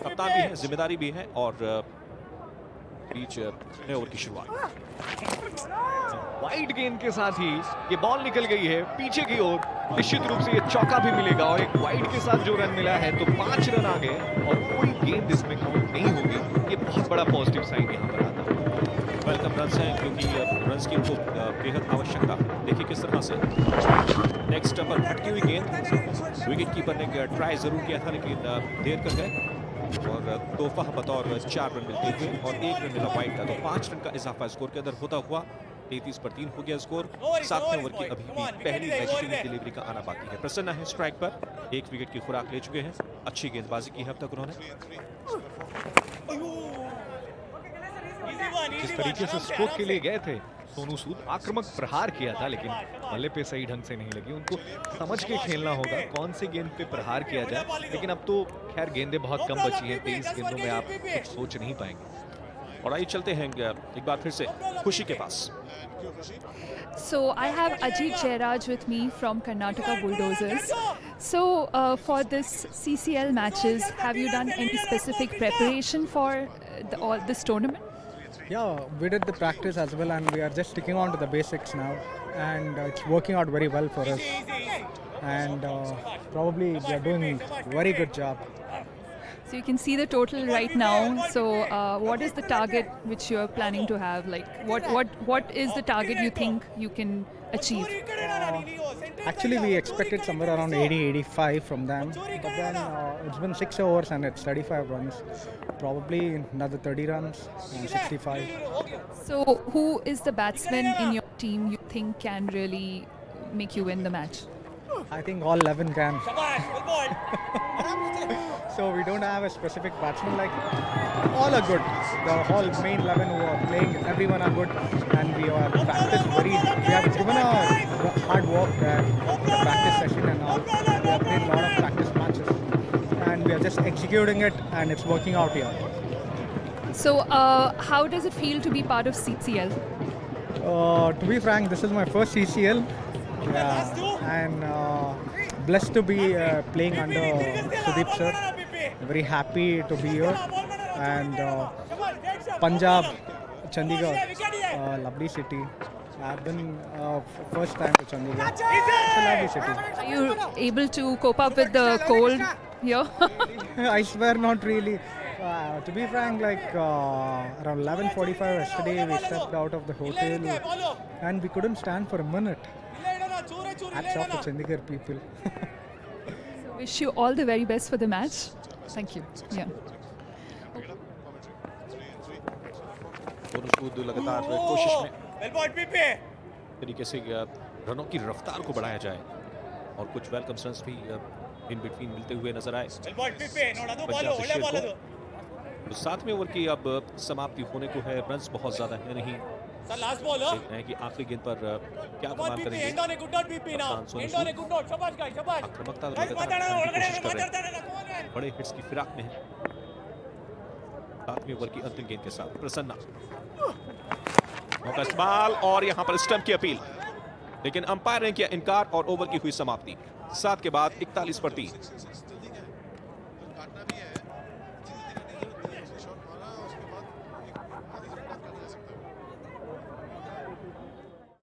कप्तान भी है, जिम्मेदारी भी है और बीच नए ओवर की शुरुआत। वाइड गेंद के साथ ही ये बॉल निकल गई है पीछे की ओर। निश्चित रूप से ये चौका भी मिलेगा और एक वाइड के साथ जो रन मिला है तो 5 रन आ गए और कोई गेंद इसमें काउंट नहीं होगी। ये बहुत बड़ा पॉजिटिव साइन यहाँ पर आता है। वेलकम रन है क्योंकि रन की उनको बेहद आवश्यकता। देखिए किस तरह से नेक्स्ट पर भटकी हुई गेंद, विकेट कीपर ने ट्राई जरूर किया था लेकिन देर कर गए और तोहफा बतौर 4 रन मिलते हुए और 1 रन मिला वाइड का, तो 5 रन का इजाफा स्कोर के अंदर होता हुआ 33 पर 3 हो गया स्कोर। 7वें ओवर की अभी भी पहली मैच डिलीवरी का आना बाकी है। प्रसन्न है स्ट्राइक पर, 1 विकेट की खुराक ले चुके हैं। अच्छी गेंदबाजी की है अब तक उन्होंने। जिस तरीके से स्ट्रोक के लिए गए थे सोनू सूद, आक्रामक प्रहार किया था लेकिन बल्ले पे सही ढंग से नहीं लगी। उनको समझ के खेलना होगा कौन सी गेंद पे प्रहार किया जाए, लेकिन अब तो खैर गेंदें बहुत कम बची हैं। 23 गेंदों में आप कुछ सोच नहीं पाएंगे। और आइए चलते हैं एक बार फिर से खुशी के पास। So I have Ajit Jairaj with me from Karnataka Bulldozers. So for this CCL matches, have you done any specific preparation for this tournament? Yeah, we did the practice as well and we are just sticking on to the basics now, and it's working out very well for us, and probably we are doing a very good job. So you can see the total right now. So what is the target which you are planning to have? Like what is the target you think you can achieve? Actually we expected somewhere around 80-85 from them, but then it's been 6 overs and it's 35 runs, probably another 30 runs and 65. So who is the batsman in your team you think can really make you win the match? I think all 11 can. So we don't have a specific batsman, like all are good. The whole main 11 who are playing, everyone are good, and we are practiced very. We have given a hard work there, the practice session and all. We have played a lot of practice matches, and we are just executing it, and it's working out here. So how does it feel to be part of CCL? To be frank, this is my first CCL. And blessed to be playing under Sudeep sir. Very happy to be here, and Punjab, Chandigarh, lovely city. I've been first time to Chandigarh. It's a lovely city. Are you able to cope up with the cold here? I swear not really. To be frank, like around 11:45 yesterday, we stepped out of the hotel and we couldn't stand for a minute. Hats off to Chandigarh people. Wish you all the very best for the match. Thank you. Yeah. दोनों सूद लगातार कोशिश में तरीके से रनों की रफ्तार को बढ़ाया जाए और कुछ वेलकम रन्स भी इन बिटवीन मिलते हुए नजर आए। पंजाब दे शेर को 7वें ओवर की अब समाप्ति होने को है। रन्स बहुत ज्यादा है नहीं। देखते हैं कि आखिरी गेंद पर क्या कमाल करेंगे कप्तान सोनू सूद। आक्रामकता लगातार कोशिश कर रहे हैं, बड़े हिट्स की फिराक में है। 7वें ओवर की अंतिम गेंद के साथ प्रसन्ना मौका इस्तेमाल और यहां पर स्टंप की अपील, लेकिन अंपायर ने किया इनकार और ओवर की हुई समाप्ति। 7 के बाद 41 पर 3।